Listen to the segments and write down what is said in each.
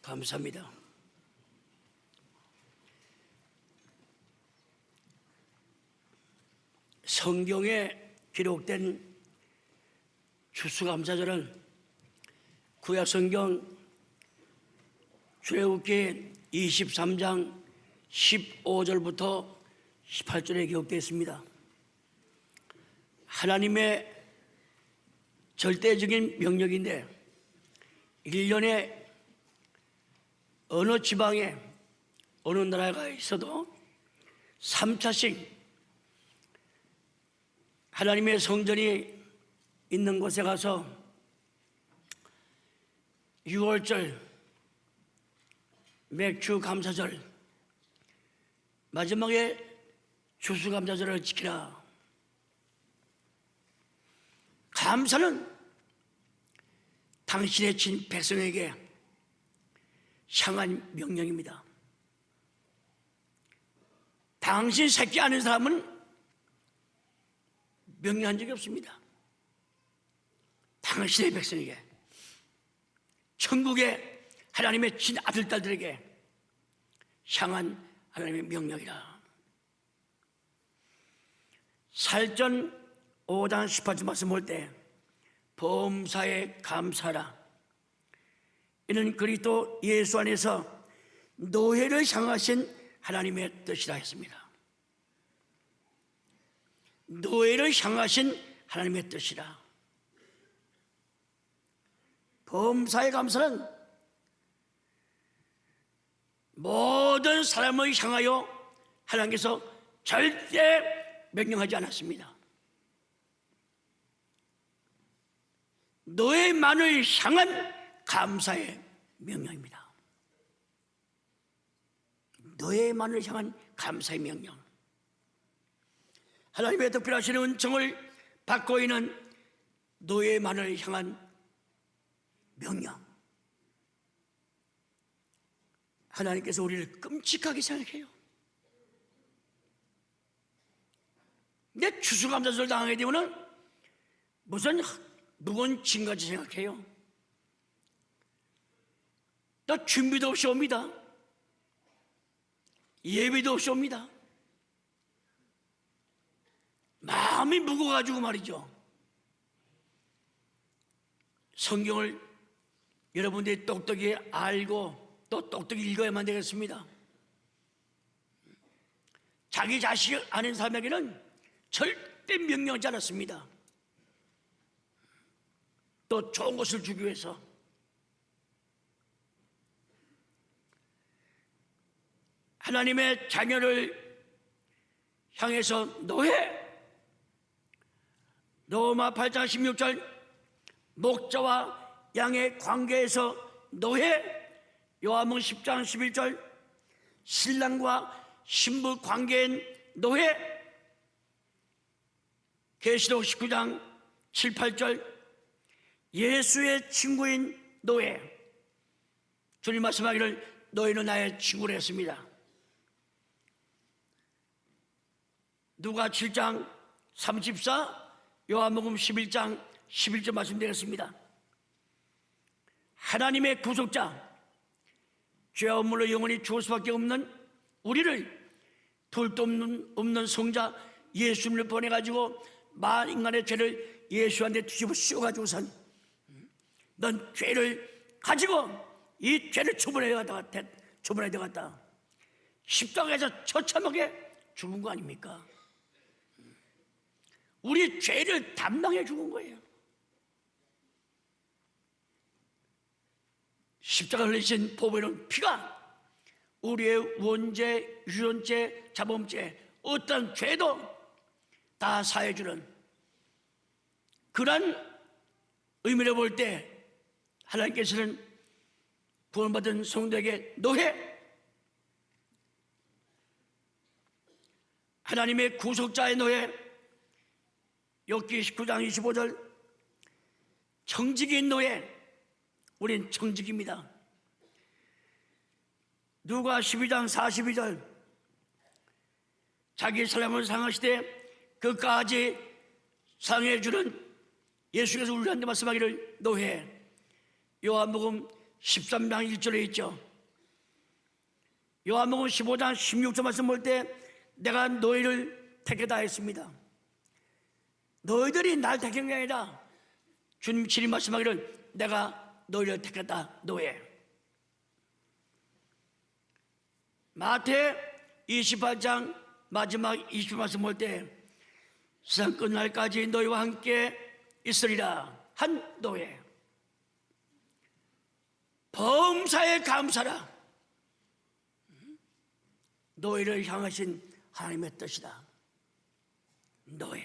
감사합니다. 성경에 기록된 추수감사절은 구약성경 출애굽기 23장 15절부터 18절에 기록되어 있습니다. 하나님의 절대적인 명령인데 1년에 어느 지방에 어느 나라가 있어도 3차씩 하나님의 성전이 있는 곳에 가서 6월절, 맥주 감사절, 마지막에 추수감사절을 지키라. 감사는 당신의 친 백성에게 향한 명령입니다. 당신 새끼 아는 사람은 명령한 적이 없습니다. 당신의 백성에게, 천국의 하나님의 친 아들, 딸들에게 향한 하나님의 명령이라. 사일전 5장 18절 말씀 볼 때 범사에 감사라. 이는 그리스도 예수 안에서 노예를 향하신 하나님의 뜻이라 했습니다. 노예를 향하신 하나님의 뜻이라. 범사에 감사는 모든 사람을 향하여 하나님께서 절대 명령하지 않았습니다. 노예만을 향한 감사의 명령입니다. 노예만을 향한 감사의 명령. 하나님의 특별하신 은총을 받고 있는 노예만을 향한 명령. 하나님께서 우리를 끔찍하게 생각해요. 내 추수감사절 당하게 되면은 무슨 무거운 짐같이 생각해요. 또 준비도 없이 옵니다. 예비도 없이 옵니다. 마음이 무거워가지고 말이죠. 성경을 여러분들이 똑똑히 알고 또 똑똑히 읽어야만 되겠습니다. 자기 자식을 아는 사람에게는 절대 명령하지 않았습니다. 또 좋은 것을 주기 위해서. 하나님의 자녀를 향해서 노예, 로마 8장 16절 목자와 양의 관계에서 노예, 요한복음 10장 11절 신랑과 신부 관계인 노예, 계시록 19장 7, 8절 예수의 친구인 노예. 주님 말씀하기를 너희는 나의 친구라 했습니다. 누가 7장 34, 요한복음 11장 11절 말씀드리겠습니다. 하나님의 구속자, 죄와 없물로 영원히 죽을 수밖에 없는 우리를 둘도 없는 성자 예수님을 보내가지고 만 인간의 죄를 예수한테 뒤집어 씌워가지고선 넌 죄를 가지고 이 죄를 처분해야 되겠다. 십자가에서 처참하게 죽은 거 아닙니까? 우리 죄를 담당해 죽은 거예요. 십자가 흘리신 보배로운 피가 우리의 원죄, 유전죄, 자범죄 어떤 죄도 다 사해주는 그런 의미를 볼 때 하나님께서는 구원받은 성도에게 노예, 하나님의 구속자의 노예, 욥기 19장 25절 청직인 노예, 우린 청직입니다. 누가 12장 42절 자기 사랑을 상하시되 그까지 상해주는 예수께서 우리한테 말씀하기를 노예, 요한복음 13장 1절에 있죠. 요한복음 15장 16절 말씀 볼 때 내가 너희를 택하다 했습니다. 너희들이 날 택한 게 아니라 주님 친히 말씀하기를 내가 너희를 택했다 너희. 마태 28장 마지막 20절 말씀 볼 때 세상 끝날까지 너희와 함께 있으리라 한 너희. 범사에 감사라. 너희를 향하신 하나님의 뜻이다. 너희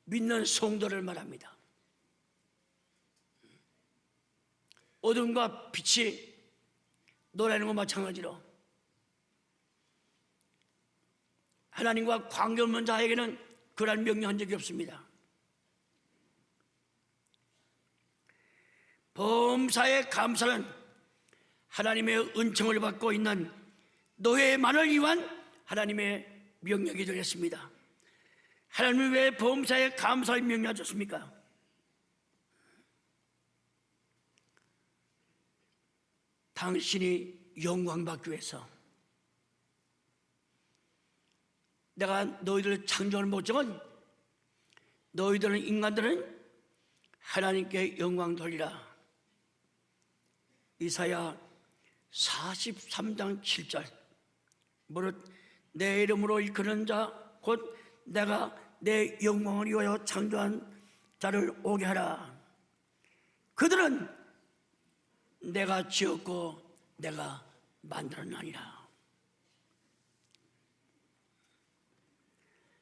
믿는 성도를 말합니다. 어둠과 빛이 노래하는 것 마찬가지로 하나님과 관계없는 자에게는 그러한 명령한 적이 없습니다. 범사에 감사는 하나님의 은총을 받고 있는 너희만을 위한 하나님의 명령이 되겠습니다. 하나님은 왜 범사에 감사를 명령하셨습니까? 당신이 영광받기 위해서. 내가 너희들을 창조할 목적은 너희들은 인간들은 하나님께 영광 돌리라. 이사야 43장 7절 무릇 내 이름으로 일컫는 자 곧 내가 내 영광을 위하여 창조한 자를 오게 하라. 그들은 내가 지었고 내가 만들었나니라.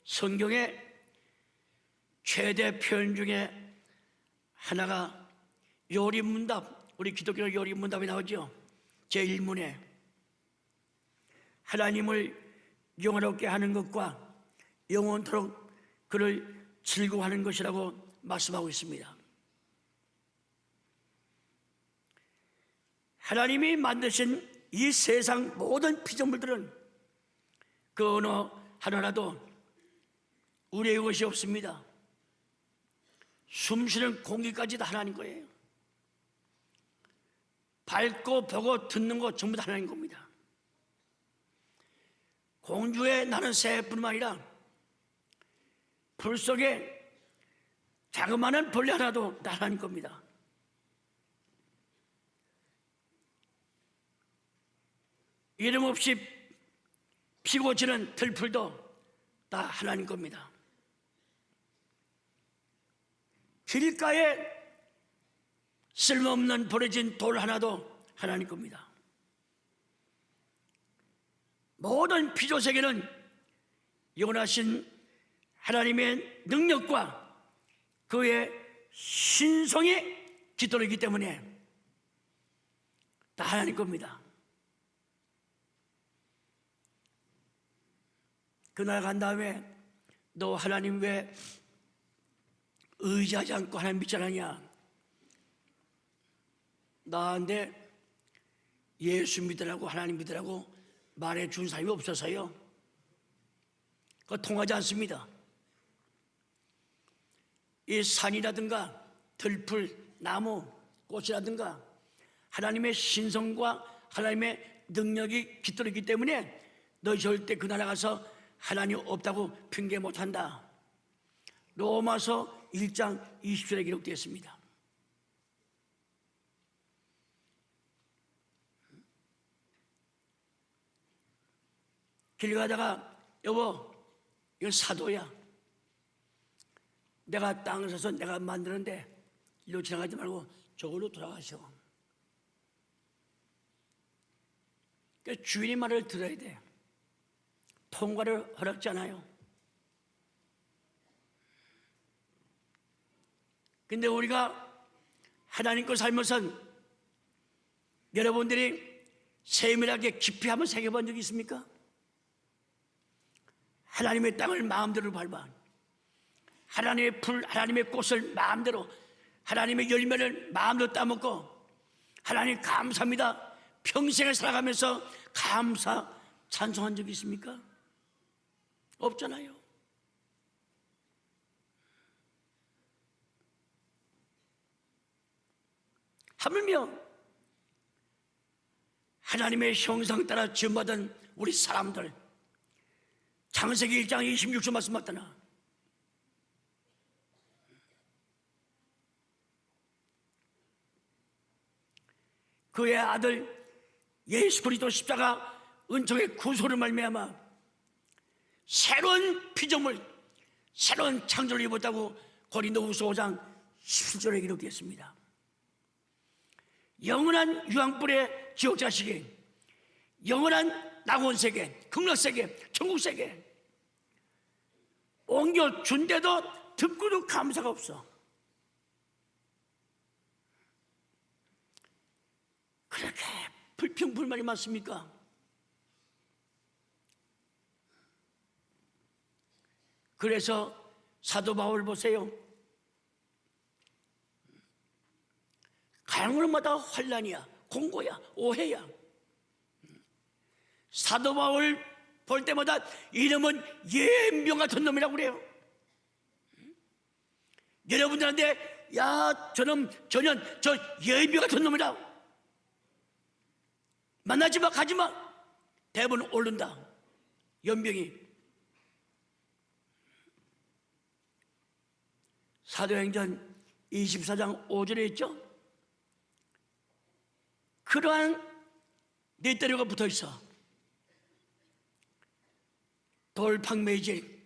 성경의 최대 표현 중에 하나가 요리문답, 우리 기독교 요리문답이 나오죠. 제1문에 하나님을 영화롭게 하는 것과 영원토록 그를 즐거워하는 것이라고 말씀하고 있습니다. 하나님이 만드신 이 세상 모든 피조물들은 그 어느 하나라도 우리의 것이 없습니다. 숨쉬는 공기까지 다 하나님 거예요. 밟고 보고 듣는 거 전부 다 하나님 겁니다. 공중에 나는 새뿐만 아니라 불 속에 자그마한 벌레 하나도 다 하나님 겁니다. 이름 없이 피고 지는 들풀도 다 하나님 겁니다. 길가에 쓸모없는 버려진 돌 하나도 하나님 겁니다. 모든 피조세계는 영원하신 하나님의 능력과 그의 신성이 깃들이기 때문에 다 하나님 겁니다. 그날 간 다음에 너 하나님 왜 의지하지 않고 하나님 믿지 않느냐? 나한테 예수 믿으라고 하나님 믿으라고 말해 준 사람이 없어서요. 그거 통하지 않습니다. 이 산이라든가 들풀, 나무, 꽃이라든가 하나님의 신성과 하나님의 능력이 깃들었기 때문에 너 절대 그 나라 가서 하나님 없다고 핑계 못한다. 로마서 1장 20절에 기록되어 있습니다. 길 가다가 여보 이거 사도야. 내가 땅을 사서 내가 만드는데 일로 지나가지 말고 저걸로 돌아가셔. 그러니까 주인의 말을 들어야 돼. 통과를 허락지 않아요. 근데 우리가 하나님 거 살면서 여러분들이 세밀하게 깊이 한번 새겨본 적이 있습니까? 하나님의 땅을 마음대로 밟아 하나님의 풀, 하나님의 꽃을 마음대로 하나님의 열매를 마음대로 따먹고 하나님 감사합니다 평생을 살아가면서 감사 찬송한 적이 있습니까? 없잖아요. 하물며 하나님의 형상 따라 지음받은 우리 사람들, 창세기 1장 26절 말씀 맞다나 그의 아들 예수 그리스도 십자가 은총의 구소를 말미암아 새로운 피조물, 새로운 창조를 입었다고 고린도후서 5장 17절에 기록되었습니다. 영원한 유황불의 지옥 자식이 영원한 낙원세계, 극락세계, 천국세계 옮겨준데도 듣고도 감사가 없어. 그렇게 불평불만이 많습니까? 그래서 사도 바울 보세요. 가는 곳마다 환난이야, 공고야, 오해야. 사도 바울 볼 때마다 이놈은 예명 같은 놈이라고 그래요. 여러분들한테 야 저놈 저년 저 예명 같은 놈이다, 만나지 마, 가지 마, 대부분 오른다. 연병이. 사도행전 24장 5절에 있죠. 그러한 넷다리가 붙어 있어. 돌팡매질,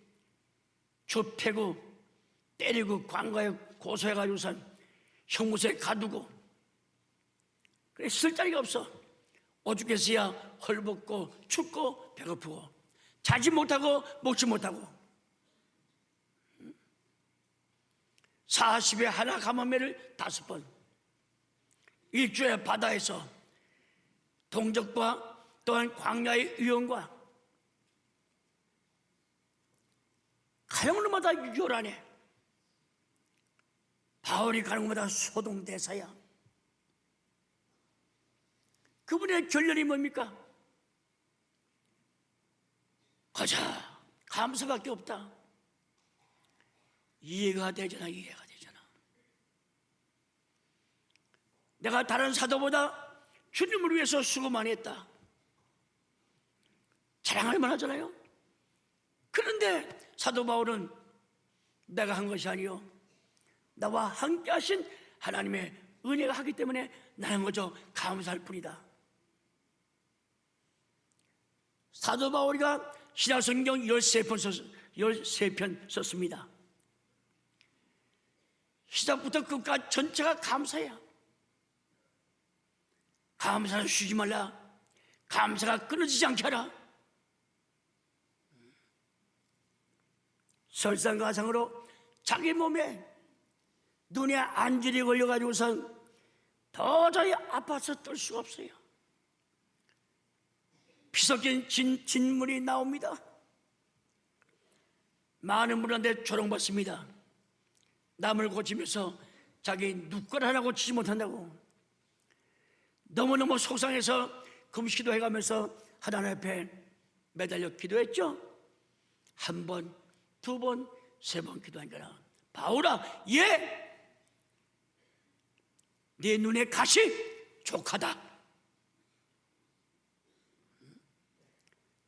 좁혀고 때리고 관과에 고소해가지고선 형무소에 가두고, 그래 쓸 자리가 없어. 오죽했어야 헐벗고 춥고 배고프고 자지 못하고 먹지 못하고 40에 하나 가만매를 5번, 일주에 바다에서 동적과 또한 광야의 위험과 가는 곳마다 요란해. 바울이 가는 곳마다 소동대사야. 그분의 결론이 뭡니까? 가자, 감사밖에 없다. 이해가 되잖아. 내가 다른 사도보다 주님을 위해서 수고 많이 했다, 자랑할 만하잖아요. 그런데 사도 바울은 내가 한 것이 아니요 나와 함께 하신 하나님의 은혜가 하기 때문에 나는 그저 감사할 뿐이다. 사도 바울이가 신약성경 13편 썼습니다. 시작부터 끝까지 전체가 감사야. 감사를 쉬지 말라. 감사가 끊어지지 않게 하라. 설상가상으로 자기 몸에 눈에 안질이 걸려가지고선 도저히 아파서 뜰 수가 없어요. 피 섞인 진물이 나옵니다. 많은 분한테 조롱받습니다. 남을 고치면서 자기 누걸 하나 고치지 못한다고 너무너무 속상해서 금식기도 해가면서 하나님 앞에 매달려 기도했죠. 1번, 2번, 3번 기도하니까 바울아, 예, 네 눈에 가시 족하다.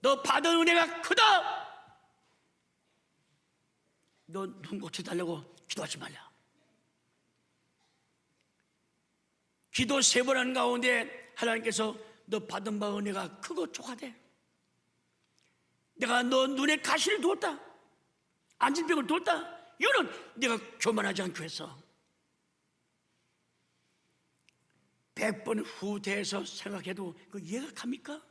너 받은 은혜가 크다. 너 눈 고쳐달라고 기도하지 말라. 기도 3번 하는 가운데 하나님께서 너 받은 바 은혜가 크고 족하대. 내가 너 눈에 가시를 두었다, 안진병을 두었다. 이거는 내가 교만하지 않고 했어. 100번 후대해서 생각해도 그 이해가 갑니까?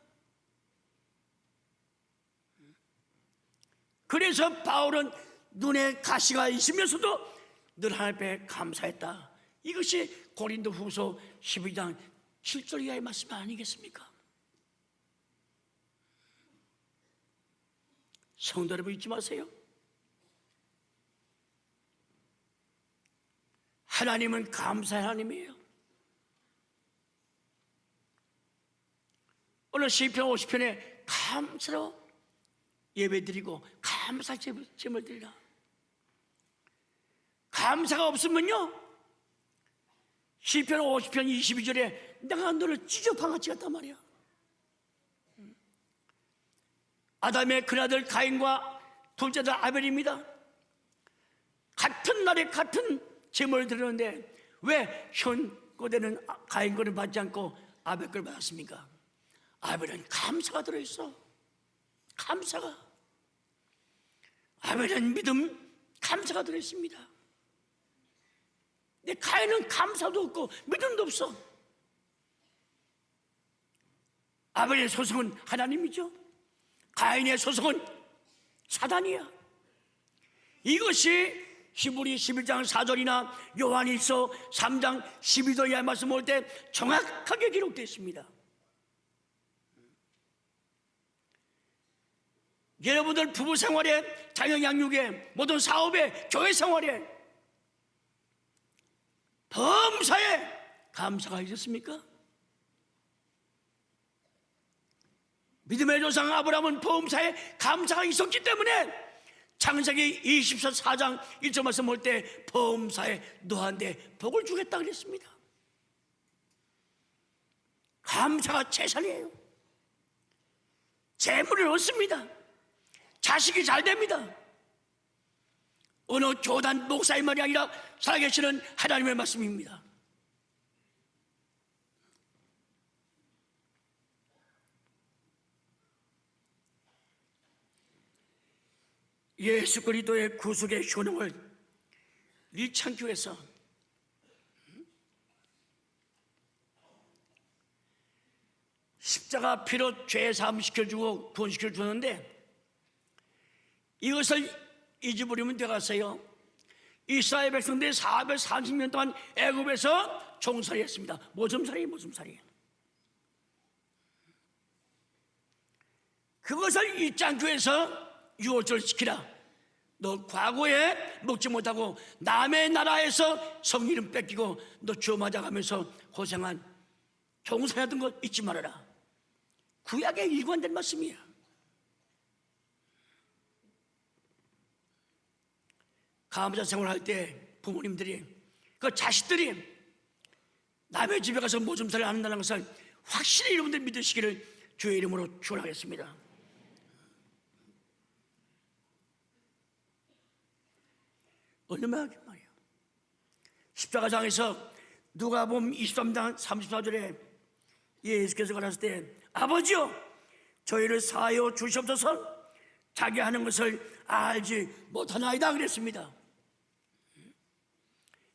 그래서 바울은 눈에 가시가 있으면서도 늘 하나님 앞에 감사했다. 이것이 고린도 후서 12장 7절 이하의 말씀 아니겠습니까? 성도 여러분, 잊지 마세요. 하나님은 감사의 하나님이에요. 오늘 시편 50편에 감사로 예배드리고 감사 제물 드리라. 감사가 없으면요, 시편 50편 22절에 내가 너를 찢어방아찌 같단 말이야. 아담의 큰아들 가인과 둘째 아들 아벨입니다. 같은 날에 같은 제물을 드렸는데 왜 현 꼴에는 가인 거를 받지 않고 아벨 걸 받았습니까? 아벨은 감사가 들어있어. 감사가. 아벨은 믿음, 감사가 들어있습니다. 근데 가인은 감사도 없고 믿음도 없어. 아벨의 소송은 하나님이죠. 가인의 소송은 사단이야. 이것이 히브리 11장 4절이나 요한일서 3장 12절의 말씀 볼 때 정확하게 기록되어 있습니다. 여러분들 부부 생활에, 자녀 양육에, 모든 사업에, 교회 생활에, 범사에 감사가 있었습니까? 믿음의 조상 아브라함은 범사에 감사가 있었기 때문에 창세기 24장 1절 말씀 볼 때 범사에 너한테 복을 주겠다 그랬습니다. 감사가 재산이에요. 재물을 얻습니다. 자식이 잘 됩니다. 어느 교단 목사의 말이 아니라 살아계시는 하나님의 말씀입니다. 예수 그리스도의 구속의 효능을 리창교에서 십자가 피로 죄 사함 시켜주고 구원시켜 주는데 이것을 잊어버리면 되겠어요. 이스라엘 백성들이 430년 동안 애굽에서 종살이했습니다. 모সম살이. 그것을 잊지 않기 위해서 유월절을 지키라. 너 과거에 먹지 못하고 남의 나라에서 성일은 뺏기고 너 주워 맞아가면서 고생한 종살이하던 것 잊지 말아라. 구약에 일관된 말씀이야. 감사 생활할 때 부모님들이 그 자식들이 남의 집에 가서 모সম살이 안 한다는 것을 확실히 여러분들 믿으시기를 주의 이름으로 축원하겠습니다. 얼마나 말이에요. 십자가장에서 누가복음 23장 34절에 예수께서 가셨을 때 아버지여 저희를 사하여 주시옵소서 자기 하는 것을 알지 못하나이다 그랬습니다.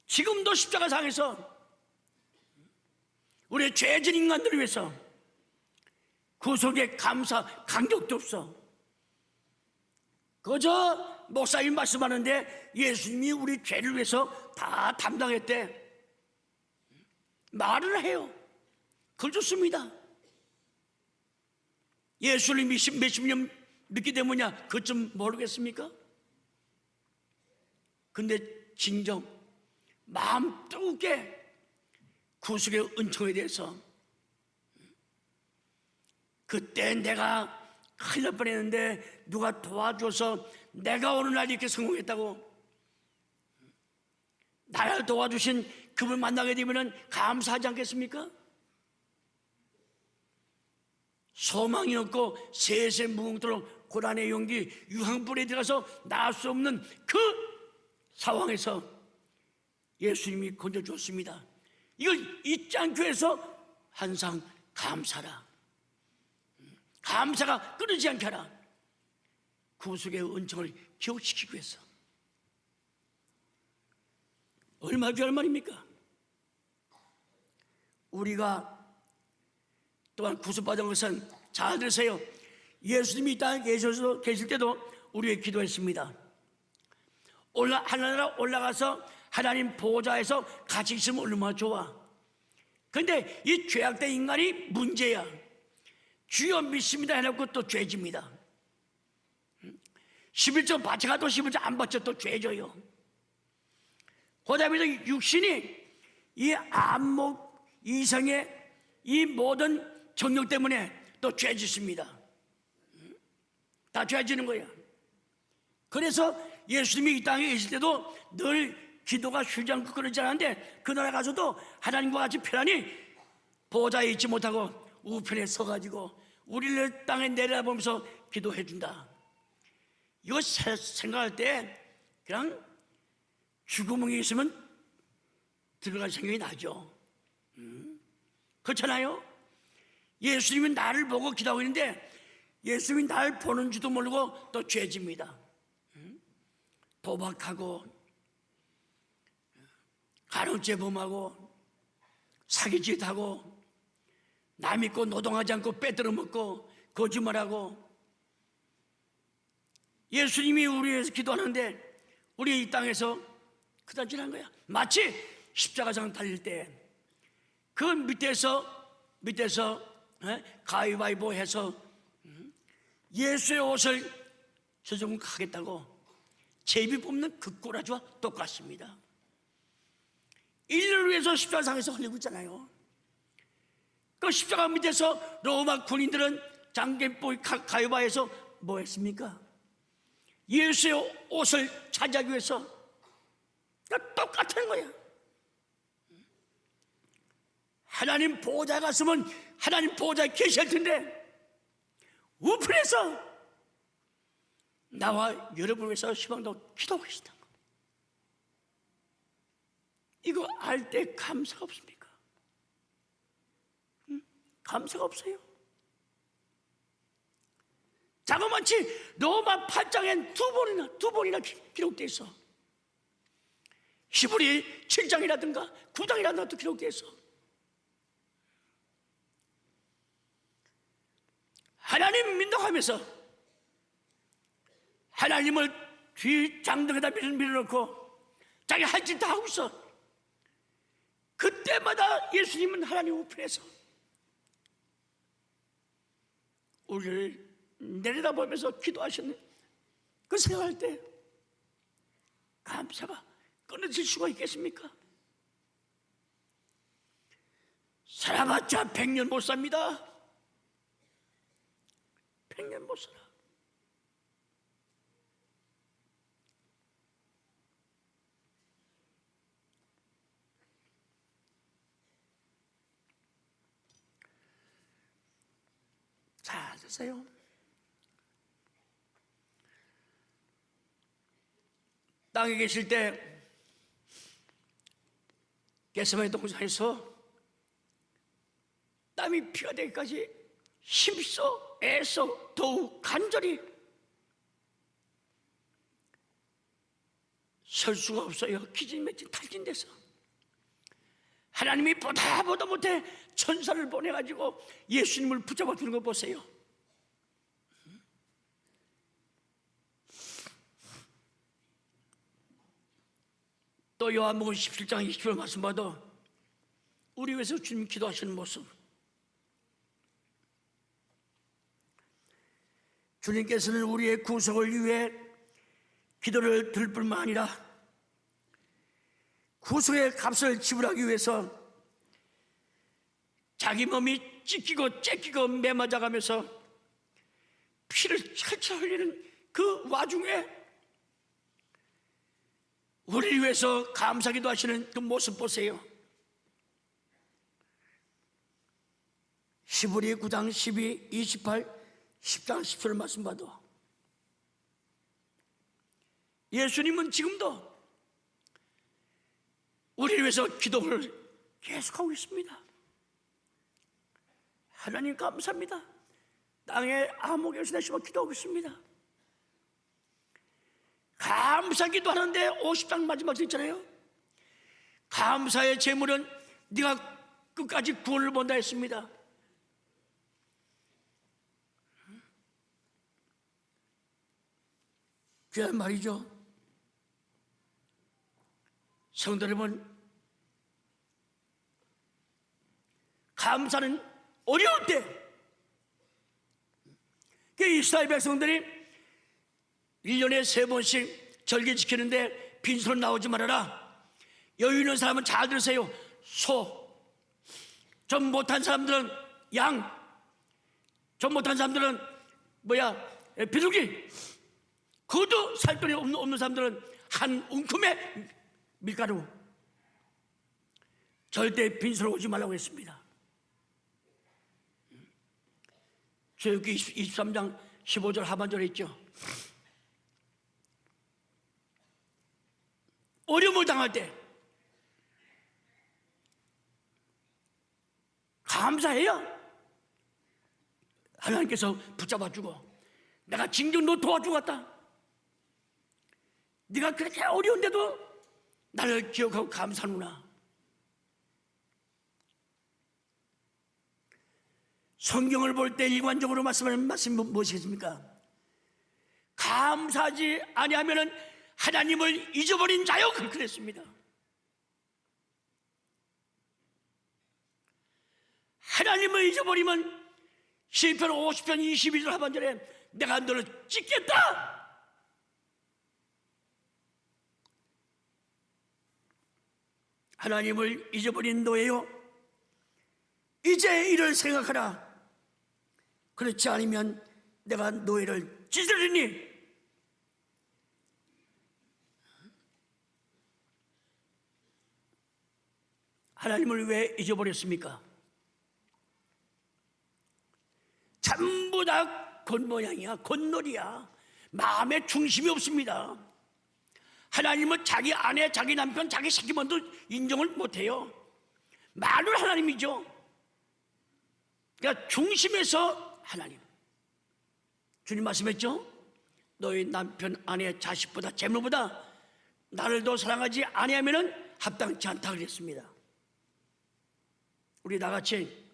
지금도 십자가상에서 우리의 죄진 인간들을 위해서 구속의 감사 간격도 없어. 그저 목사님 말씀하는데 예수님이 우리 죄를 위해서 다 담당했대. 말을 해요. 그걸 좋습니다. 예수님이 몇십 년 믿기 때문이냐 그것 좀 모르겠습니까? 근데 진정 마음 뜨겁게 구속의 은총에 대해서 그때 내가 큰일 날 뻔했는데 누가 도와줘서 내가 어느 날 이렇게 성공했다고 나를 도와주신 그분 만나게 되면 감사하지 않겠습니까? 소망이 없고 세세 무궁토록 고난의 용기 유황불에 들어가서 나을 수 없는 그 상황에서 예수님이 건져주었습니다. 이걸 잊지 않기 위해서 항상 감사라. 감사가 끊이지 않게 하라. 구속의 은총을 기억시키기 위해서. 얼마 귀한 말입니까? 우리가 또한 구속받은 것은 잘 들으세요. 예수님이 이 땅에 계실 때도 우리의 기도했습니다. 하늘나라 올라가서 하나님 보좌에서 같이 있으면 얼마나 좋아. 그런데 이 죄악된 인간이 문제야. 주여 믿습니다 해놓고 또 죄집니다. 11조 바쳐가도 11조 안 바쳐 또 죄져요. 그 다음에 육신이 이 안목 이성의 이 모든 정욕 때문에 또 죄짓습니다. 다 죄지는 거야. 그래서 예수님이 이 땅에 계실 때도 늘 기도가 쉬지 않고 그러지 않았는데 그 나라 가서도 하나님과 같이 편안히 보좌에 있지 못하고 우편에 서가지고 우리를 땅에 내려다보면서 기도해 준다. 이거 생각할 때 그냥 쥐구멍이 있으면 들어갈 생각이 나죠. 그렇잖아요. 예수님이 나를 보고 기도하고 있는데 예수님이 나를 보는 줄도 모르고 또 죄집니다. 도박하고 간음죄범하고 사기짓하고 남 믿고 노동하지 않고 빼들어 먹고 거짓말하고. 예수님이 우리 위해서 기도하는데 우리 이 땅에서 그단질한 거야. 마치 십자가상 달릴 때 그 밑에서 가위바위보 해서 예수의 옷을 저좀 하겠다고 제비 뽑는 그 꼬라지와 똑같습니다. 인류를 위해서 십자가상에서 흘리고 있잖아요. 그 십자가 밑에서 로마 군인들은 장개포 가위바위보에서 뭐 했습니까? 예수의 옷을 차지하기 위해서. 똑같은 거야. 하나님 보호자가 있으면 하나님 보호자에 계실 텐데 우편에서 나와 여러분을 위해서 희망도 기도하고 계시다. 이거 알 때 감사가 없습니까? 감사가 없어요. 자그마치 로마 8장엔 두 번이나 기록되어 있어. 히브리 7장이라든가 9장이라든가 기록되어 있어. 하나님 민족하면서 하나님을 뒷장등에다 밀어놓고 자기 할 짓 다 하고 있어. 그때마다 예수님은 하나님 우편에서 우리를 내려다보면서 기도하셨는 그 생각할 때 감사가 끊어질 수가 있겠습니까? 살아봤자 100년 못 삽니다. 100년 못 살아. 잘 드세요. 땅에 계실 때 겟세마네 동산에서 땀이 피가 되기까지 힘써 애써 더욱 간절히 설 수가 없어요. 기진맥진 탈진돼서 하나님이 보다 못해 천사를 보내가지고 예수님을 붙잡아 주는 거 보세요. 또 요한복음 17장 20절 말씀 봐도 우리 위해서 주님 기도하시는 모습. 주님께서는 우리의 구속을 위해 기도를 들 뿐만 아니라 구속의 값을 지불하기 위해서 자기 몸이 찢기고 매맞아가면서 피를 철철 흘리는 그 와중에 우리를 위해서 감사기도 하시는 그 모습 보세요. 히브리 9장 12, 28, 10장 10절 말씀 봐도 예수님은 지금도 우리를 위해서 기도를 계속하고 있습니다. 하나님 감사합니다. 땅에 암흑에서 내시며 기도하고 있습니다. 감사기도 하는데 50장 마지막에 있잖아요. 감사의 제물은 네가 끝까지 구원을 본다 했습니다. 귀한 말이죠. 성도 여러분, 감사는 어려울 때 이스라엘 백성들이 1년에 3번씩 절기 지키는데 빈손 나오지 말아라. 여유 있는 사람은 잘 들으세요. 소, 좀 못한 사람들은 양, 좀 못한 사람들은 비둘기, 그것도 살 돈이 없는 사람들은 한 움큼의 밀가루. 절대 빈손으로 오지 말라고 했습니다. 출애굽기 23장 15절 하반절에 있죠. 어려움을 당할 때 감사해요. 하나님께서 붙잡아주고 내가 징정 너 도와주겠다. 네가 그렇게 어려운데도 나를 기억하고 감사하구나. 성경을 볼 때 일관적으로 말씀하는 말씀이 무엇이겠습니까? 감사하지 아니하면 하나님을 잊어버린 자요, 그렇게 됐습니다. 하나님을 잊어버리면 시편 50편 22절 하반절에 내가 너를 찢겠다. 하나님을 잊어버린 너예요, 이제 이를 생각하라. 그렇지 않으면 내가 너희를 찢으리니. 하나님을 왜 잊어버렸습니까? 전부 다 겉모양이야, 겉놀이야. 마음에 중심이 없습니다. 하나님은 자기 아내, 자기 남편, 자기 새끼만도 인정을 못해요. 말은 하나님이죠. 그러니까 중심에서 하나님. 주님 말씀했죠? 너희 남편, 아내, 자식보다 재물보다 나를 더 사랑하지 아니하면 합당치 않다 그랬습니다. 우리 다같이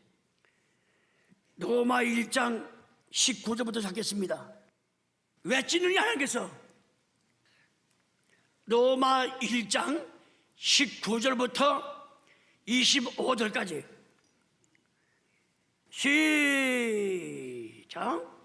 로마 1장 19절부터 찾겠습니다. 왜 찢느냐 하나님께서. 로마 1장 19절부터 25절까지 시작.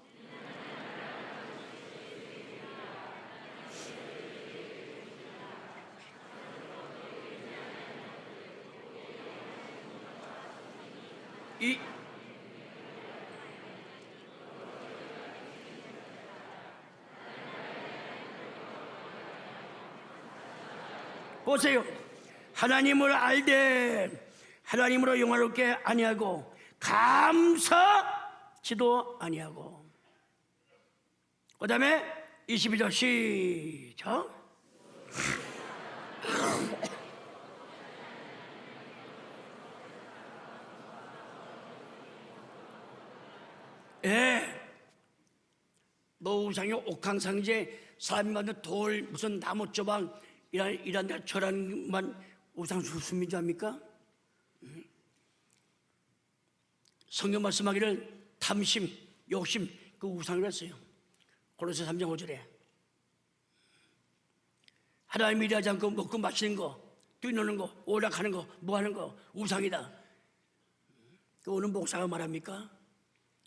보세요. 하나님을 알되 하나님으로 영화롭게 아니하고 감사치도 아니하고. 그 다음에 22절 시작. 뭐 우상이 옥황상제, 사람이 만든 돌, 무슨 나무 조각 이런 데 저란만 우상 수수인 줄 압니까? 성경 말씀하기를 탐심, 욕심 그 우상이라고 했어요. 고린도서 3장 5절에 하나님이 일하지 않고 먹고 마시는 거, 뛰노는 거, 오락하는 거, 뭐 하는 거 우상이다. 그 오늘 목사가 말합니까?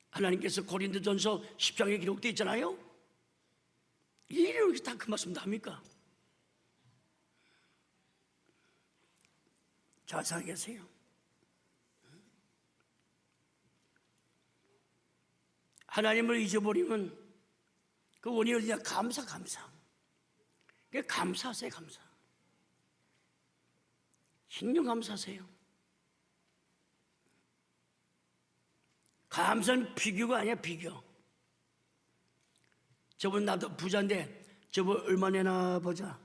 하나님께서 고린도전서 10장에 기록되어 있잖아요. 이렇게 다 그 말씀도 합니까? 잘 생각하세요. 하나님을 잊어버리면 그 원인이 어디냐? 감사. 그러니까 감사하세요. 감사. 신령 감사하세요. 감사는 비교가 아니야, 비교. 저분 나도 부자인데 저분 얼마 내나 보자.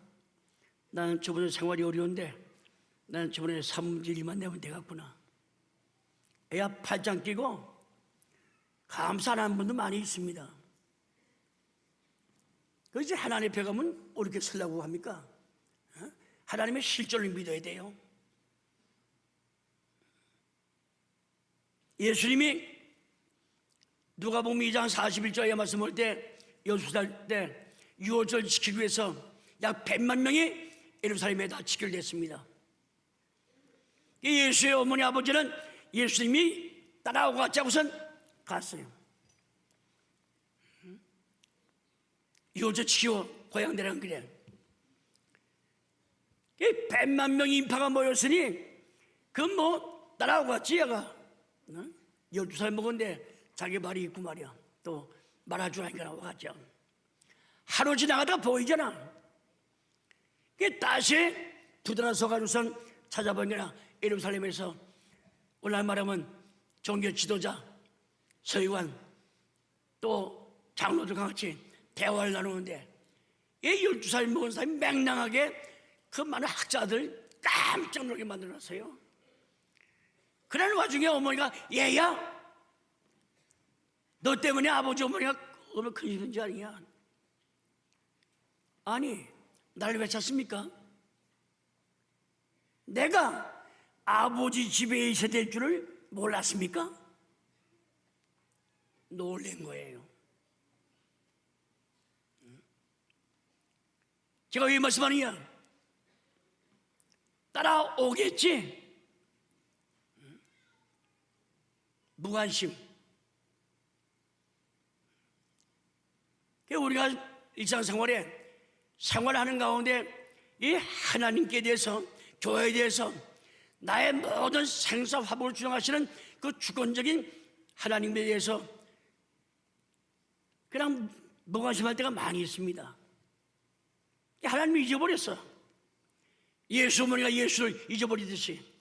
나는 저번에 생활이 어려운데 나는 저번에 3분의 1만 내면 되겠구나. 애야 팔짱 끼고 감사하는 분도 많이 있습니다. 그래서 하나님 앞에 가면 어떻게 쓰려고 합니까? 하나님의 실존을 믿어야 돼요. 예수님이 누가복음 2장 41절에 말씀할 때 12살 때 유월절 지키기 위해서 약 100만 명이 예루살렘에 다 지켜졌습니다. 예수의 어머니 아버지는 예수님이 따라오고 같이 하고선 갔어요. 유월절 지키고 고향 내려간 길에 100만 명이 인파가 모였으니 그 뭐 따라오고 같이 얘가 12살 먹었는데 자기 말이 있고 말이야. 또 말아주라니까 나와갔죠. 하루 지나가다 보이잖아. 다시 두드러서 가지고선 찾아보니까 예루살렘에서 오늘 말하면 종교 지도자 서기관 또 장로들과 같이 대화를 나누는데 이 12살 먹은 사람이 맹랑하게 그 많은 학자들 깜짝 놀게 만들어놨어요. 그러는 와중에 어머니가 얘야 너 때문에 아버지 어머니가 얼마나 큰일인지 아니냐. 아니 나를 왜 찾습니까? 내가 아버지 집에 있어야 될 줄을 몰랐습니까? 놀란 거예요. 제가 왜 말씀하느냐? 따라오겠지? 무관심. 우리가 일상생활에 생활하는 가운데 이 하나님께 대해서, 교회에 대해서 나의 모든 생사화복을 주장하시는 그 주권적인 하나님에 대해서 그냥 무관심할 때가 많이 있습니다. 하나님이 잊어버렸어. 예수 어머니가 예수를 잊어버리듯이.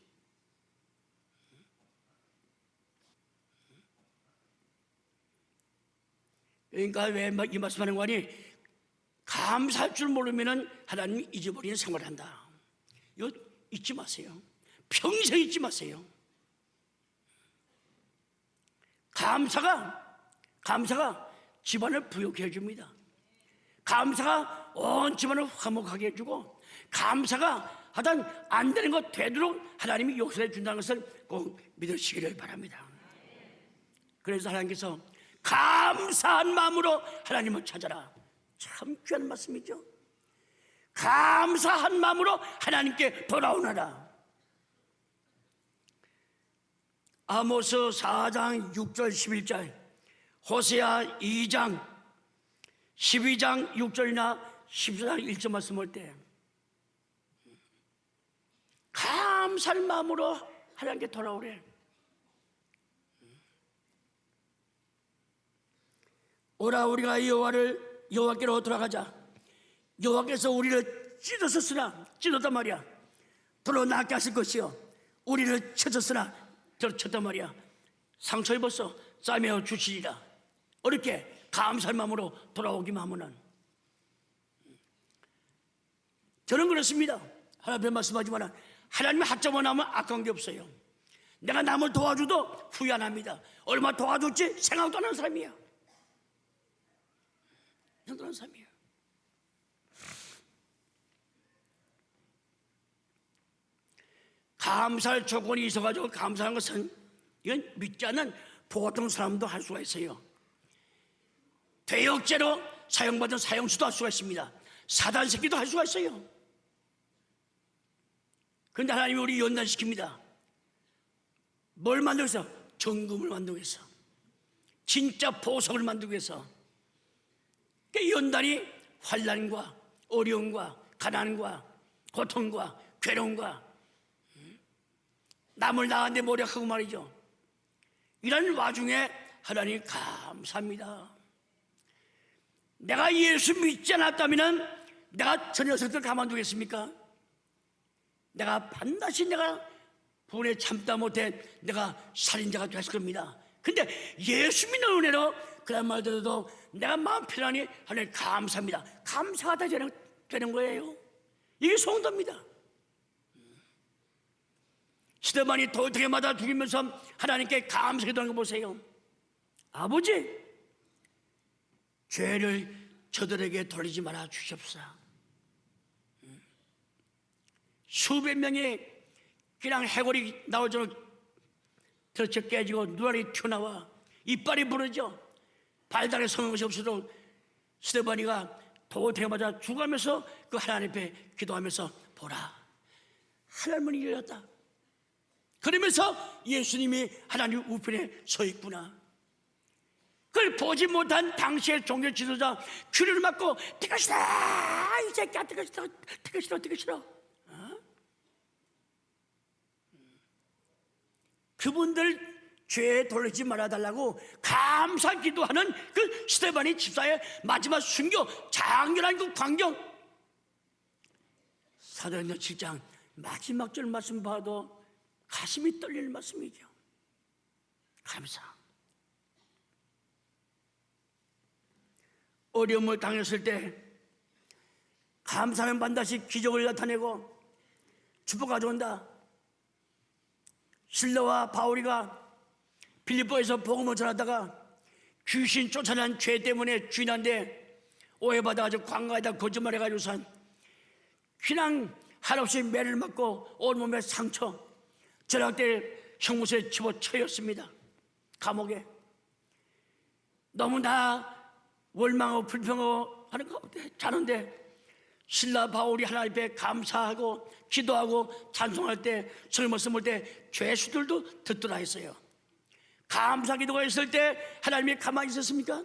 그러니까 왜 이 말씀하는 거니? 감사할 줄 모르면 하나님이 잊어버리는 생활을 한다. 이거 잊지 마세요. 평생 잊지 마세요. 감사가 집안을 부욕해 줍니다. 감사가 온 집안을 화목하게 해주고, 감사가 하여튼 안 되는 것 되도록 하나님이 용서해 준다는 것을 꼭 믿으시기를 바랍니다. 그래서 하나님께서 감사한 마음으로 하나님을 찾아라. 참 귀한 말씀이죠. 감사한 마음으로 하나님께 돌아오너라. 아모스 4장 6절 11절, 호세아 2장 12장 6절이나 14장 1절 말씀할 때 감사한 마음으로 하나님께 돌아오래. 오라 우리가 여호와께로 돌아가자. 여호와께서 우리를 찢었단 말이야. 돌로 낫게 하실 것이요 우리를 쳤었으나 쳤단 말이야. 상처 입었어 싸매어 주시리라. 어렵게 감사한 마음으로 돌아오기만 하면은. 저는 그렇습니다. 하나님 말씀하지만 하나님의 학자만 하면 아까운 게 없어요. 내가 남을 도와줘도 후회 안 합니다. 얼마 도와줬지 생각도 안 하는 사람이야. 생각도 안 하는 사람이야. 감사할 조건이 있어가지고 감사한 것은 이건 믿지 않는 보통 사람도 할 수가 있어요. 대역죄로 사용받은 사형수도 할 수가 있습니다. 사단 새끼도 할 수가 있어요. 그런데 하나님이 우리 연단시킵니다. 뭘 만들기 위해서? 정금을 만들기 위해서, 진짜 보석을 만들기 위해서. 그 연단이 환난과 어려움과 가난과 고통과 괴로움과 남을 나한테 모략하고 말이죠. 이런 와중에 하나님 감사합니다. 내가 예수 믿지 않았다면 내가 저 녀석들 가만두겠습니까? 내가 반드시 내가 분에 참다 못해 내가 살인자가 됐을 겁니다. 근데 예수 믿는 은혜로 그런 말 들어도 내가 마음 편안히 하나님 감사합니다. 감사가 다 되는 거예요. 이게 성도입니다. 스데반이 도적에 맞아 죽이면서 하나님께 감사했다는 거 보세요. 아버지, 죄를 저들에게 돌리지 말아 주시옵소서. 수백 명이 그냥 해골이 나오죠. 들쳐 깨지고 눈알이 튀어나와 이빨이 부러져 발달에 서는 것이 없어도 스데반이가 도적에 맞아 죽으면서 그 하나님 앞에 기도하면서 보라, 하늘문이 열렸다. 그러면서 예수님이 하나님 우편에 서 있구나. 그걸 보지 못한 당시의 종교 지도자 귀를 막고 뜨거 싫어, 이 새끼야, 뜨거 싫어, 뜨거 싫어, 뜨거 싫어. 그분들 죄에 돌리지 말아달라고 감사 기도하는 그 스데반의 집사의 마지막 순교, 장렬한 그 광경. 사도행전 7장 마지막 절 말씀 봐도 가슴이 떨리는 말씀이죠. 감사. 어려움을 당했을 때 감사는 반드시 기적을 나타내고 축복 가져온다. 실로와 바울이가 빌립보에서 복음을 전하다가 귀신 쫓아난 죄 때문에 주인한테 오해받아가지고 광가에다 거짓말해가지고선 그냥 한없이 매를 맞고 온몸에 상처, 전학대 형무소에 집어쳐였습니다. 감옥에. 너무나 원망하고 불평하고 하는 거 자는데 신라 바울이 하나님 앞에 감사하고 기도하고 찬송할 때 설머스 볼 때 죄수들도 듣더라 했어요. 감사 기도가 했을 때 하나님이 가만히 있었습니까?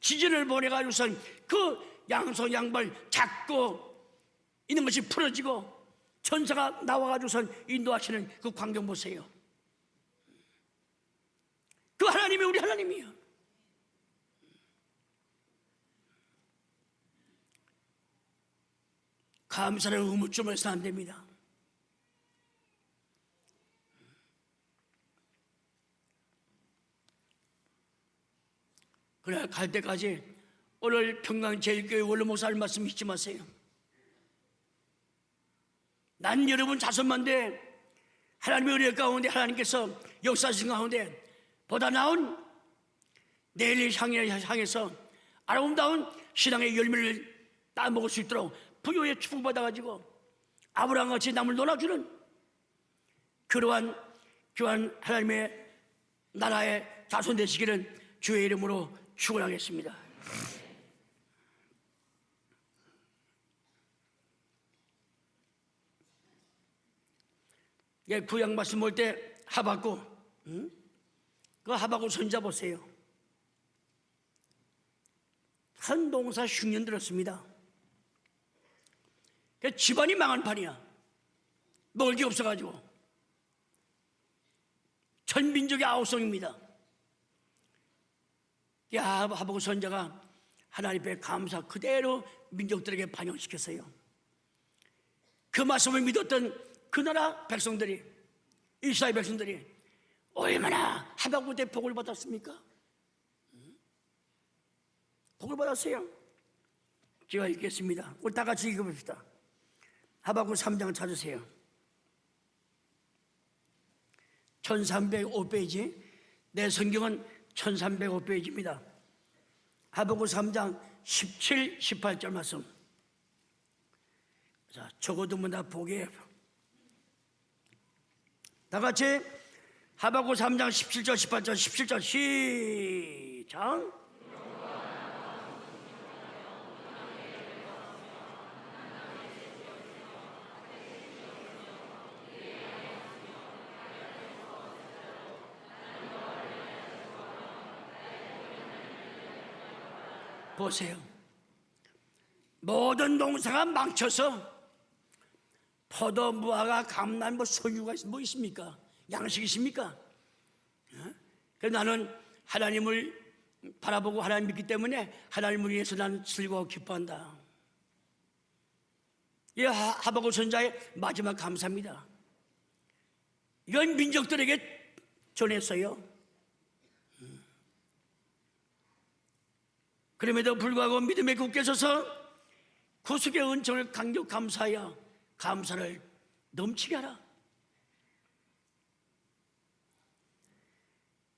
지진을 보내가지고선 그 양손 양발 잡고 있는 것이 풀어지고 천사가 나와가지고선 인도하시는 그 광경 보세요. 그 하나님이 우리 하나님이에요. 감사를 의무점에서 안 됩니다. 그래 갈 때까지 오늘 평강제일교회 원로 목사님 말씀 잊지 마세요. 난 여러분 자손만데 하나님의 은혜 가운데 하나님께서 역사하신 가운데 보다 나은 내일을 향해서 아름다운 신앙의 열매를 따먹을 수 있도록 부요에 축복받아가지고 아브라함같이 남을 놀아주는 그러한 교한 하나님의 나라의 자손 되시기를 주의 이름으로 축원하겠습니다. 예, 구약 말씀 볼 때 하박국, 그 하박국 선지자 보세요. 한 동사 10년 들었습니다. 집안이 망한 판이야. 먹을 게 없어가지고. 전 민족의 아우성입니다. 하박국 선지자가 하나님 앞에 감사 그대로 민족들에게 반영시켰어요. 그 말씀을 믿었던 그 나라 백성들이, 이스라엘 백성들이 얼마나 하박국 때 복을 받았습니까? 복을 받았어요. 제가 읽겠습니다. 우리 다 같이 읽어봅시다. 하박국 3장 찾으세요. 1305페이지. 내 성경은 1305페이지입니다. 하박국 3장 17, 18절 말씀. 자, 적어도 뭐 다 보게. 다 같이 하박국 3장 17절, 18절, 17절 시작. 보세요. 모든 농사가 망쳐서 포도, 무화과, 감난, 소유가 뭐 있습니까? 양식이 있습니까? 그래서 나는 하나님을 바라보고 하나님 믿기 때문에 하나님을 위해서 나는 즐거워 기뻐한다. 이 하박국 선지자의 마지막 감사입니다. 이건 민족들에게 전했어요. 그럼에도 불구하고 믿음에 굳게 서서 구속의 은총을 강력 감사하여 감사를 넘치게 하라.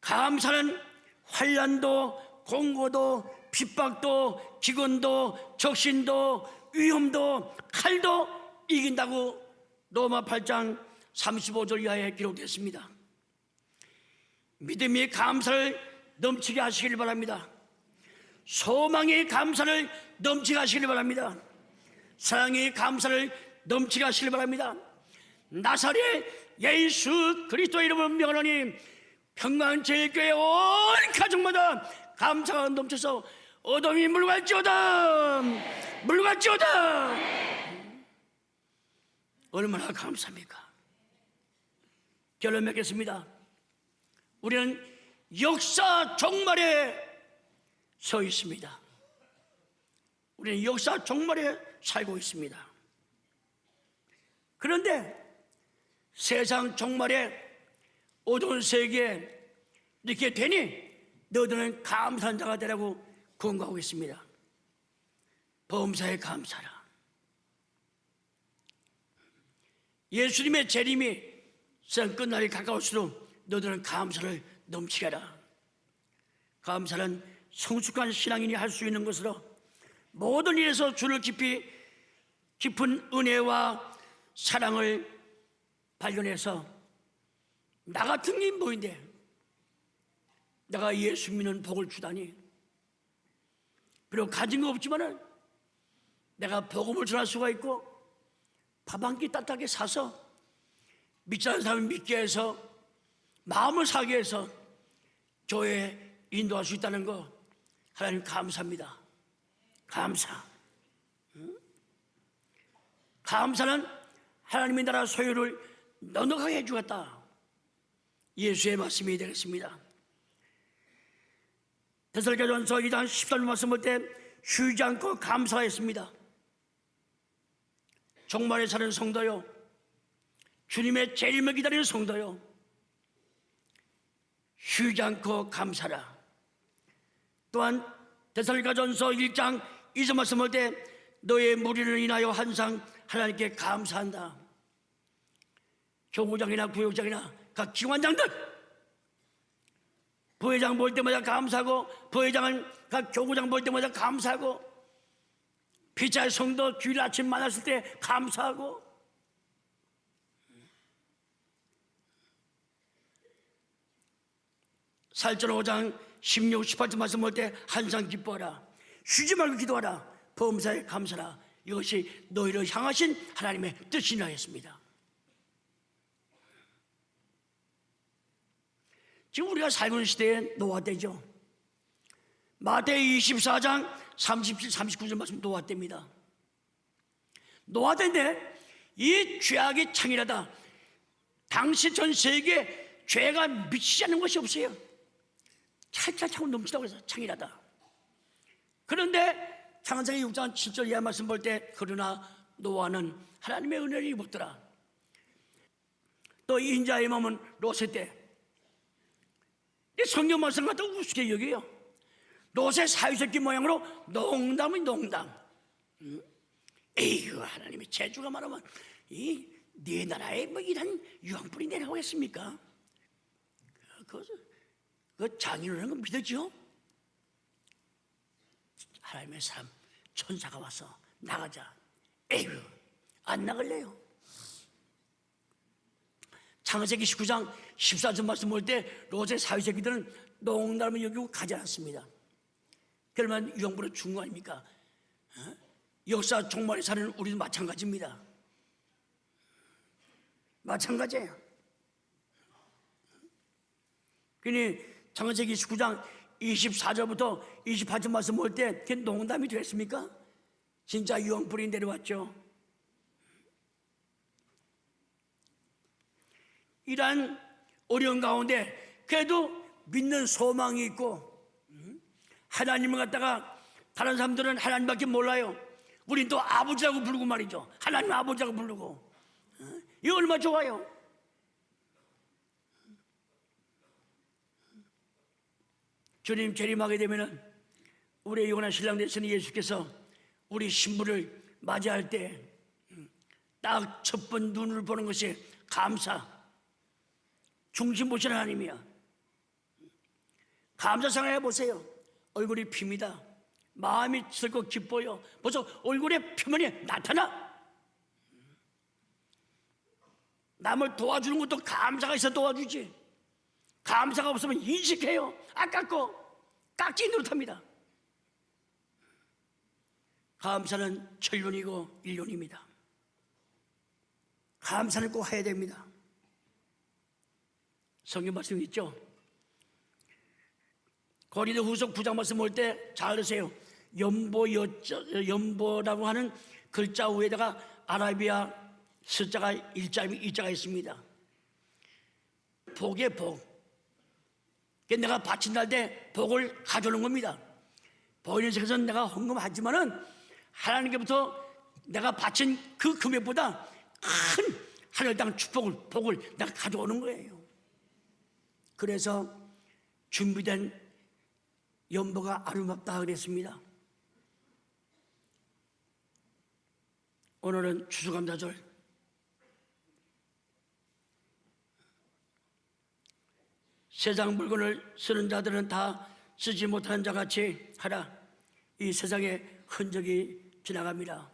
감사는 환난도, 공고도, 핍박도, 기근도, 적신도, 위험도, 칼도 이긴다고 로마 8장 35절 이하에 기록됐습니다. 믿음이 감사를 넘치게 하시길 바랍니다. 소망이 감사를 넘치게 하시길 바랍니다. 사랑이 감사를 넘치게 하시길 바랍니다. 나사렛 예수 그리스도의 이름으로 명하노니 평강제일교회 온 가족마다 감사가 넘쳐서 어둠이 물갈지어다, 물갈지어다. 얼마나 감사합니까? 결론 맺겠습니다. 우리는 역사 종말에 서 있습니다. 우리는 역사 종말에 살고 있습니다. 그런데 세상 종말에 어두운 세계에 이렇게 되니 너희들은 감사한 자가 되라고 권고하고 있습니다. 범사에 감사라. 예수님의 재림이 세상 끝날이 가까울수록 너희들은 감사를 넘치게 하라. 감사는 성숙한 신앙인이 할 수 있는 것으로 모든 일에서 주를 깊은 은혜와 사랑을 발견해서 나 같은 게 뭐인데 내가 예수 믿는 복을 주다니. 비록 가진 거 없지만은 내가 복음을 전할 수가 있고 밥 한 끼 따뜻하게 사서 믿지 않는 사람을 믿게 해서 마음을 사게 해서 교회에 인도할 수 있다는 거 하나님 감사합니다. 감사. 감사는 하나님의 나라 소유를 넉넉하게 해주겠다. 예수의 말씀이 되겠습니다. 데살로니가전서 2장 14절 말씀 볼 때 쉬지 않고 감사했습니다. 종말에 사는 성도요, 주님의 재림을 기다리는 성도요, 쉬지 않고 감사라. 또한 데살로니가전서 1장 2절 말씀 볼 때 너의 무리를 인하여 항상 하나님께 감사한다. 교구장이나 구역장이나 각 기관장들 부회장 볼 때마다 감사하고, 부회장은 각 교구장 볼 때마다 감사하고, 피자의 성도 주일 아침 만났을 때 감사하고, 살전 5장 16, 18절 말씀 볼 때 항상 기뻐하라. 쉬지 말고 기도하라. 범사에 감사라. 이것이 너희를 향하신 하나님의 뜻이라 했습니다. 지금 우리가 살고 시대에 노아 때죠. 마태의 24장 37, 39절 말씀 노아 때입니다. 노아 때인데 이 죄악이 창이라다. 당시 전 세계에 죄가 미치지 않는 것이 없어요. 찰찰차고 넘치다고 해서 창이라다. 그런데 창세기 6장 7절 이하 말씀 볼 때 그러나 노아는 하나님의 은혜를 입었더라. 또 인자의 몸은 롯의 때 이 성경 말씀 갖다 우습게 여겨요. 롯의 사위새끼 모양으로 농담이 농담. 에이구 하나님의 재주가 많으면 네 나라에 뭐 이런 유황불이 내려오겠습니까? 그 장인어른 거 믿었죠? 하나님의 사람 천사가 와서 나가자. 에이구 안 나갈래요. 창세기 19장 14절 말씀 볼 때 롯의 사위새끼들은 농담을 여기고 가지 않았습니다. 그러면 유황불에 죽은 거 아닙니까? 역사 종말에 사는 우리도 마찬가지입니다. 마찬가지예요. 그러니 창세기 19장 24절부터 28절 말씀 볼 때 그게 농담이 되겠습니까? 진짜 유황불이 내려왔죠. 이러한 어려운 가운데 그래도 믿는 소망이 있고 하나님을 갖다가 다른 사람들은 하나님밖에 몰라요. 우린 또 아버지라고 부르고 말이죠. 하나님 아버지라고 부르고. 이거 얼마나 좋아요. 주님 재림하게 되면은 우리의 영원한 신랑 되시는 예수께서 우리 신부를 맞이할 때 딱 첫 번 눈을 보는 것이 감사, 중심 보시는 하나님이야. 감사상 해보세요. 얼굴이 핍니다. 마음이 슬고 기뻐요. 벌써 얼굴에 표면이 나타나. 남을 도와주는 것도 감사가 있어 도와주지. 감사가 없으면 인식해요. 아깝고 깍지 노릇합니다. 감사는 천륜이고 일륜입니다. 감사는 꼭 해야 됩니다. 성경 말씀 있죠? 고린도후서 9장 말씀 볼 때 잘 들으세요. 연보라고 하는 글자 위에다가 아라비아 숫자가 일자가 있습니다. 복의 복. 내가 바친다 때 복을 가져오는 겁니다. 보이는 세상에서는 내가 헌금하지만은 하나님께부터 내가 바친 그 금액보다 큰 하늘 땅 축복을, 복을 내가 가져오는 거예요. 그래서 준비된 연보가 아름답다 그랬습니다. 오늘은 추수감사절. 세상 물건을 쓰는 자들은 다 쓰지 못하는 자같이 하라. 이 세상에 흔적이 지나갑니다.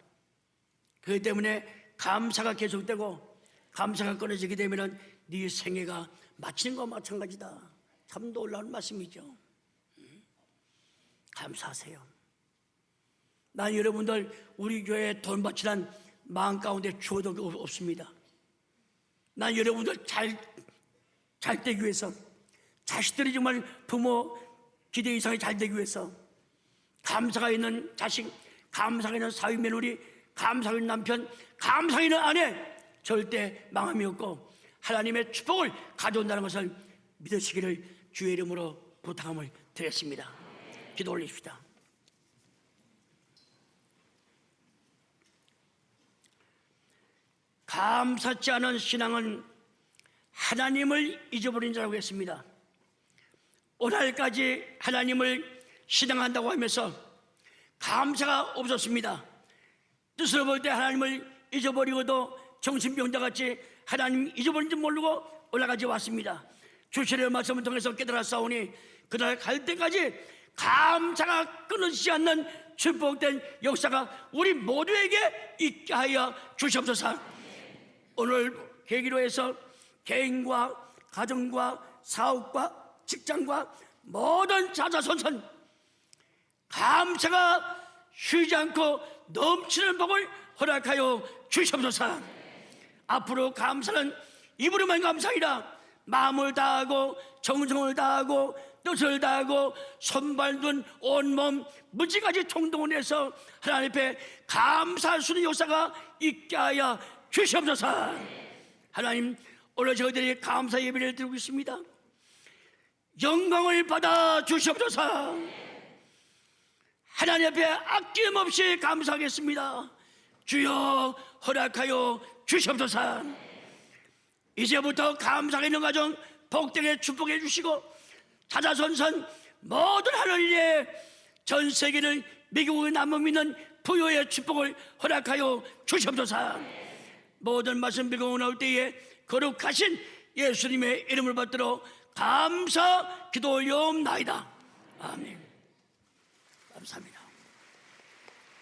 그렇기 때문에 감사가 계속되고 감사가 끊어지게 되면 네 생애가 마치는 것과 마찬가지다. 참 놀라운 말씀이죠. 감사하세요. 난 여러분들 우리 교회에 돈 바치란 마음 가운데 주어도 없습니다. 난 여러분들 잘 되기 위해서, 자식들이 정말 부모 기대 이상이 잘 되기 위해서, 감사가 있는 자식, 감사가 있는 사위 며느리, 감사가 있는 남편, 감사가 있는 아내, 절대 망함이 없고 하나님의 축복을 가져온다는 것을 믿으시기를 주의 이름으로 부탁함을 드렸습니다. 기도 올리십시다. 감사치 않은 신앙은 하나님을 잊어버린 자라고 했습니다. 오늘까지 하나님을 신앙한다고 하면서 감사가 없었습니다. 뜻으로 볼 때 하나님을 잊어버리고도 정신병자같이 하나님 잊어버린 줄 모르고 올라가지 왔습니다. 주시의 말씀을 통해서 깨달았사오니 그날 갈 때까지 감사가 끊어지지 않는 축복된 역사가 우리 모두에게 있게 하여 주시옵소서. 오늘 계기로 해서 개인과 가정과 사업과 직장과 모든 자자손손 감사가 쉬지 않고 넘치는 복을 허락하여 주시옵소서. 앞으로 감사는 입으로만 감사이라 마음을 다하고 정성을 다하고 뜻을 다하고 손발 눈 온몸 무지까지 총동원 해서 하나님 앞에 감사할 수 있는 역사가 있게 하여 주시옵소서. 하나님, 오늘 저희들이 감사 예배를 드리고 있습니다. 영광을 받아 주시옵소서. 하나님 앞에 아낌없이 감사하겠습니다. 주여 허락하여 주시옵소서. 이제부터 감사가 있는 가정 복되게 축복해 주시고 자자손손 모든 하늘에 전 세계를 미국의 남은 믿는 부요의 축복을 허락하여 주시옵소서. 모든 말씀 빌고 나올 때에 거룩하신 예수님의 이름을 받들어 감사 기도 올려옵나이다. 아멘. 감사합니다.